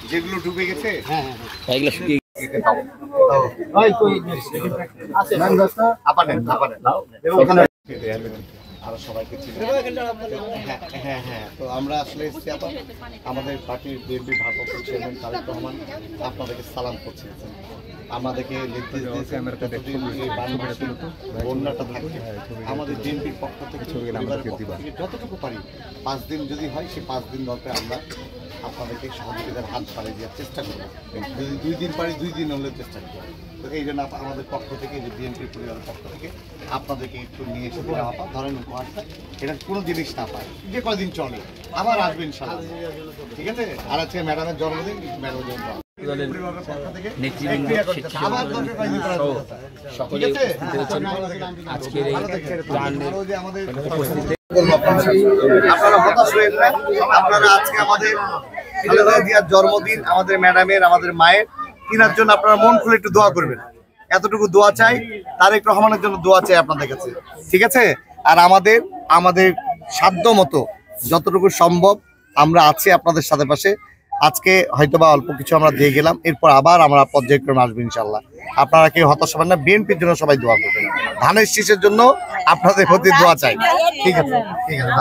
যেগুলো ডুবে গেছে আরো সবাইকে হ্যাঁ হ্যাঁ, তো আমরা আসলে এসেছি আমাদের পার্টির বিএনপি ভারপ্রাপ্ত চেয়ারম্যান তারেক রহমান আপনাদেরকে সালাম করছেন। আমাদেরকে বন্যাটা থাকবে আমাদের বিএনপির পক্ষ থেকে যতটুকু পারি 5 দিন যদি হয় সেই 5 দিন দরকার আমরা আপনাদেরকে সহযোগিতার হাত বাড়িয়ে দেওয়ার চেষ্টা করবো। যদি 2 দিন পারি 2 দিন হলেও চেষ্টা করবো। তো এই জন্য আমাদের পক্ষ থেকে যে বিএনপির পরিবারের পক্ষ থেকে আপনাদেরকে একটু নিয়ে এসে দেওয়া পান, ধরেন উপহারটা এটা কোনো জিনিস না পায়, যে কদিন চলে আবার আসবেন ইনশাআল্লাহ, ঠিক আছে? আর আজকে ম্যাডামের জন্মদিন, ম্যাডামের আপনারা আজকে আমাদের খালেদা জিয়ার জন্মদিন, আমাদের ম্যাডামের, আমাদের মায়ের, তিনার জন্য আপনারা মন খুলে একটু দোয়া করবেন। এতটুকু দোয়া চাই, তারেক রহমানের জন্য দোয়া চাই আপনাদের কাছে, ঠিক আছে? আর আমাদের সাধ্য মতো যতটুকু সম্ভব আমরা আছি আপনাদের সাথে পাশে। আজকে হয়তোবা অল্প কিছু আমরা দিয়ে গেলাম, এরপর আবার আমরা পর্যায়ক্রমে আসবো ইনশাল্লাহ। আপনারা কেউ হতাশ হবেন না, বিএনপির জন্য সবাই দোয়া করবেন, ধানের শীষের জন্য আপনাদের প্রতি দোয়া চাই, ঠিক আছে? ঠিক আছে।